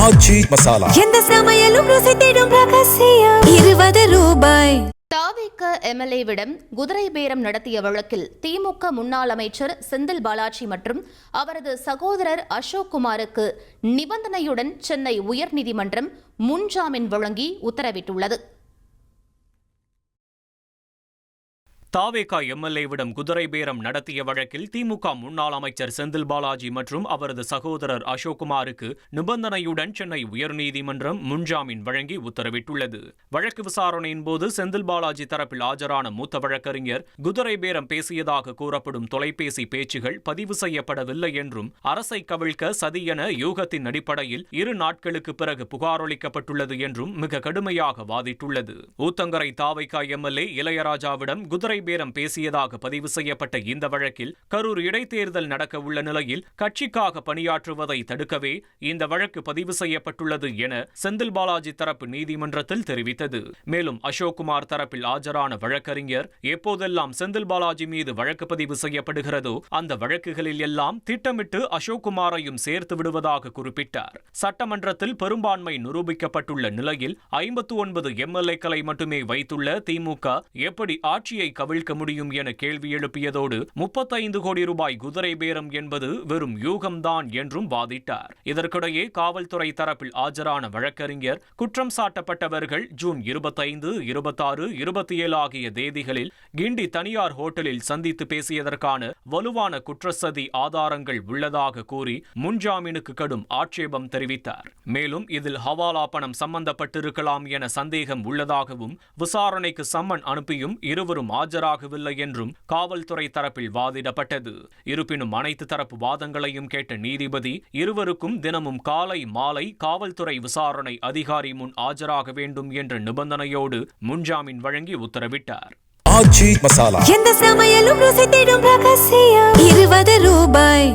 ஆச்சி மசாலா. எந்த சமையலும் ருசி தேடும் ரகசியம். 20 ரூபாய். தாவேக எம்எல்ஏவிடம் குதிரை பேரம் நடத்திய வழக்கில் திமுக முன்னாள் அமைச்சர் செந்தில் பாலாஜி மற்றும் அவரது சகோதரர் அசோக் குமாருக்கு நிபந்தனையுடன் சென்னை உயர்நீதிமன்றம் முன்ஜாமீன் வழங்கி உத்தரவிட்டுள்ளது. தாவேகா எம்எல்ஏவிடம் குதிரை பேரம் நடத்திய வழக்கில் திமுக முன்னாள் அமைச்சர் செந்தில் பாலாஜி மற்றும் அவரது சகோதரர் அசோக்குமாருக்கு நிபந்தனையுடன் சென்னை உயர்நீதிமன்றம் முன்ஜாமீன் வழங்கி உத்தரவிட்டுள்ளது. வழக்கு விசாரணையின் போது செந்தில் பாலாஜி தரப்பில் ஆஜரான மூத்த வழக்கறிஞர் குதிரை பேரம் பேசியதாக கூறப்படும் தொலைபேசி பேச்சுகள் பதிவு செய்யப்படவில்லை என்றும் அரசை கவிழ்க்க சதி என யூகத்தின் அடிப்படையில் 2 நாட்களுக்கு பிறகு புகாரளிக்கப்பட்டுள்ளது என்றும் மிக கடுமையாக வாதிட்டுள்ளது. ஊத்தங்கரை தாவேகா எம்எல்ஏ இளையராஜாவிடம் குதிரை பேரம் பேசியதாக பதிவு செய்யப்பட்ட இந்த வழக்கில் கரூர் இடைத்தேர்தல் நடக்க உள்ள நிலையில் கட்சிக்காக பணியாற்றுவதை தடுக்கவே இந்த வழக்கு பதிவு செய்யப்பட்டுள்ளது என செந்தில் பாலாஜி தரப்பு நீதிமன்றத்தில் தெரிவித்தது. மேலும் அசோக்குமார் தரப்பில் ஆஜரான வழக்கறிஞர் எப்போதெல்லாம் செந்தில் பாலாஜி மீது வழக்கு பதிவு செய்யப்படுகிறதோ அந்த வழக்குகளில் எல்லாம் திட்டமிட்டு அசோக்குமாரையும் சேர்த்து விடுவதாக குறிப்பிட்டார். சட்டமன்றத்தில் பெரும்பான்மை நிரூபிக்கப்பட்டுள்ள நிலையில் 59 எம்எல்ஏக்களை மட்டுமே வைத்துள்ள திமுக எப்படி ஆட்சியை கவிழ்க்க முடியும் என கேள்வி எழுப்பியதோடு 35 கோடி ரூபாய் குதிரை பேரம் என்பது வெறும் யூகம்தான் என்றும் வாதிட்டார். இதற்கிடையே காவல்துறை தரப்பில் ஆஜரான வழக்கறிஞர் குற்றம் சாட்டப்பட்டவர்கள் ஜூன் 25, 26, 27 ஆகிய தேதிகளில் கிண்டி தனியார் ஹோட்டலில் சந்தித்து பேசியதற்கான வலுவான குற்றச்சதி ஆதாரங்கள் உள்ளதாக கூறி முன்ஜாமீனுக்கு கடும் ஆட்சேபம் தெரிவித்தார். மேலும் இதில் ஹவாலா பணம் சம்பந்தப்பட்டிருக்கலாம் என சந்தேகம் உள்ளதாகவும் விசாரணைக்கு சம்மன் அனுப்பியும் இருவரும் ஆஜராகவில்லை என்றும் காவல்துறை தரப்பில் வாதிடப்பட்டது. இருப்பினும் அனைத்து தரப்பு வாதங்களையும் கேட்ட நீதிபதி இருவருக்கும் தினமும் காலை மாலை காவல்துறை விசாரணை அதிகாரி முன் ஆஜராக வேண்டும் என்ற நிபந்தனையோடு முன்ஜாமீன் வழங்கி உத்தரவிட்டார். ஆச்சி மசாலா. எந்த சமையலும் ருசி தேடும் ரகசியம். 20 ரூபாய்.